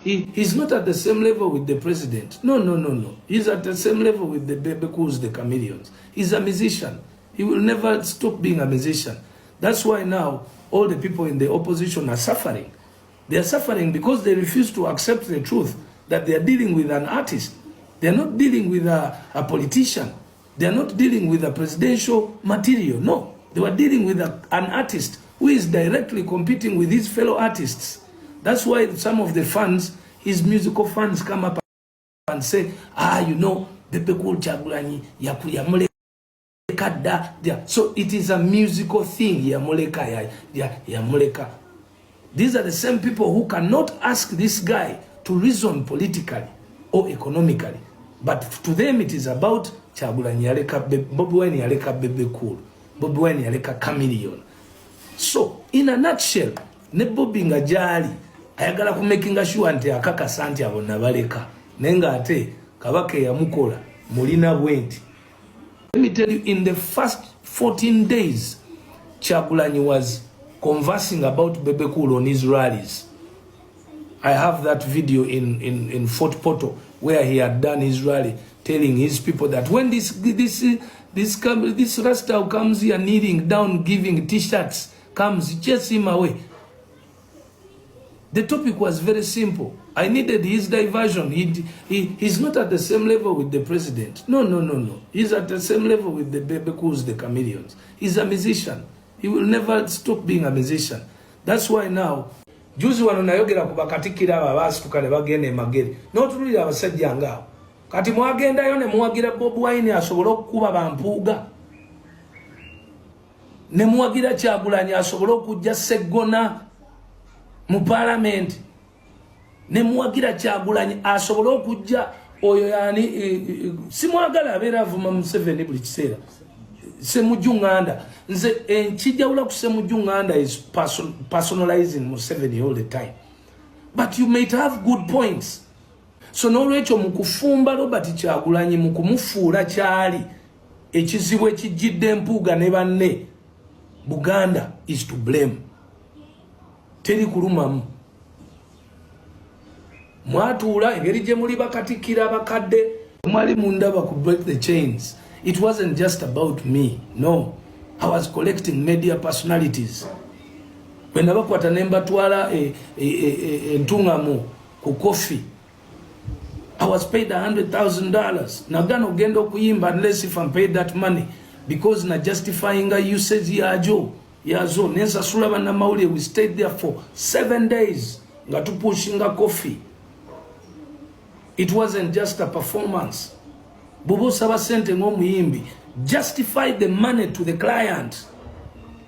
he's not at the same level with the president. No. He's at the same level with the Bebe who's the chameleons. He's a musician. He will never stop being a musician. That's why now all the people in the opposition are suffering. They are suffering because they refuse to accept the truth that they are dealing with an artist. They are not dealing with a politician. They are not dealing with a presidential material. No, they were dealing with an artist who is directly competing with his fellow artists. That's why some of the fans, his musical fans, come up and say, Bebe Cool Kyagulanyi yamuleka da. So it is a musical thing. Yamuleka. These are the same people who cannot ask this guy to reason politically or economically. But to them it is about Kyagulanyi yaleka Bobi Wine yaleka Bebe Cool. Bobi Wine yaleka chameleon. So in a nutshell, ne Bobi nga jali ayagala ku making sure nti akakasa nti abonna baleka nenga ate kabaka yamukola mulina bwenti. Let me tell you, in the first 14 days Kyagulanyi was conversing about Bebe Cool on his rallies. I have that video in Fort Portal where he had done his rally, telling his people that when this Rasta comes here kneeling down giving t-shirts, comes, chase him away. The topic was very simple. I needed his diversion. He's not at the same level with the president. No. He's at the same level with the Bebe Cools, the chameleons. He's a musician. He will never stop being a musician. That's why now, juzi wano nayogera kubakatikira ababasi tukale bagende magere. N'otulira abasajja ngaawo. Kati mwagendayo ne muwagira Bobi Wine asobole okukuba bampuuga. Ne muwagira Kyagulanyi asobole okujja Seggona mu parliament. Ne muwagira Kyagulanyi asobole okujja oyo yani simwagala abeera avuma Museveni buli kiseera. Semujunganda. Nze enchijawula ku Semujunganda is personalizing Museveni all the time. But you might have good points. So n'olwekyo mu kufumba Robert Kyagulanyi mu kumufuula kyali ekizibu ekijjidde empuuga ne banne Buganda is to blame. Teri kulumamu. Mwatuula engeri gye muli bakatikira abakadde mwali mundaba ku break the chains. It wasn't just about me. No. I was collecting media personalities. When abakwata nemba twala entungamu ku coffee, I was paid $100,000. Nagano gendo kuyimba unless if I'm paid that money because na justifying a usage yazo nensa sulaba na mauli. We stayed there for 7 days nga tupushinga coffee. It wasn't just a performance. Bobo saba sente ng'omuyimbi justify the money to the client.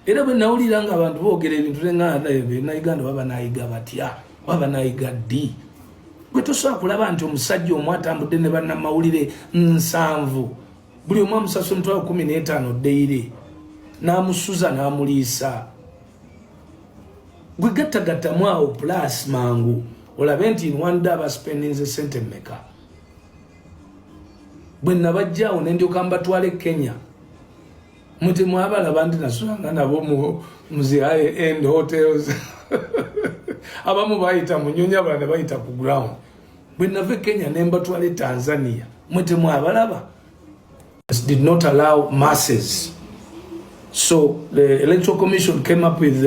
Era bwe nawuliranga abantu boogera ebintu ng'anda ebyo Nauganda baba nayiga batya baba nayiga ddi. Gwe tosobola kulaba nti omusajja omu atambudde ne bannamawulire 7 buli omu amusasula $15 daily n'amusuza n'amuliisa. Gwe gattagattamu awo plus mangu olabe nti in one day abaspendinze sente mmeka. Bwe nabajjaawo ne ndyoka mbatwale Kenya muti mwabalaba nti nasulanga nabo mu zi high-end hotels abamu bayita mu nnyonyi abalala ne bayita ku ground. Bwe nave Kenya ne mbatwale Tanzania muti mwabalaba. Did not allow masses. So the Electoral Commission came up with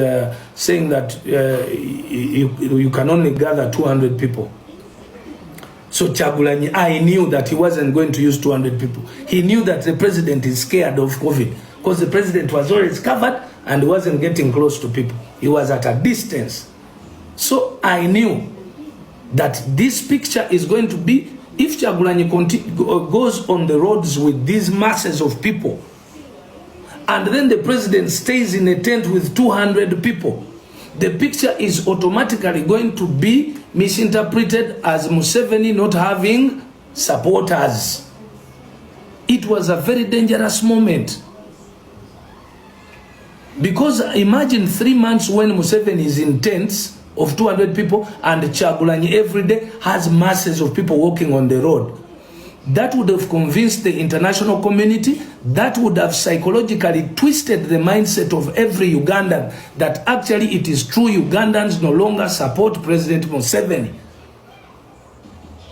saying that you can only gather 200 people. So Kyagulanyi, I knew that he wasn't going to use 200 people. He knew that the president is scared of COVID because the president was always covered and wasn't getting close to people. He was at a distance. So I knew that this picture is going to be, if Kyagulanyi goes on the roads with these masses of people, and then the president stays in a tent with 200 people, the picture is automatically going to be misinterpreted as Museveni not having supporters. It was a very dangerous moment. Because imagine 3 months when Museveni is in tents of 200 people and Kyagulanyi every day has masses of people walking on the road. That would have convinced the international community. That would have psychologically twisted the mindset of every Ugandan that actually it is true Ugandans no longer support President Museveni.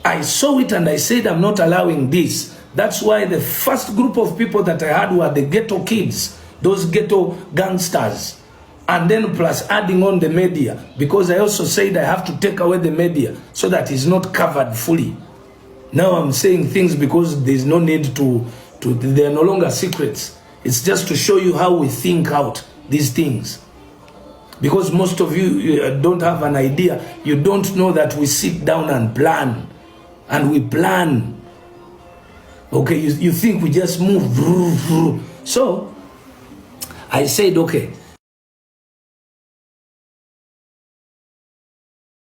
I saw it and I said, I'm not allowing this. That's why the first group of people that I had were the ghetto kids, those ghetto gangsters. And then plus adding on the media, because I also said I have to take away the media so that it's not covered fully. Now I'm saying things because there's no need to they're no longer secrets. It's just to show you how we think out these things. Because most of you don't have an idea. You don't know that we sit down and plan. And we plan. Okay, you think we just move. So, I said, okay,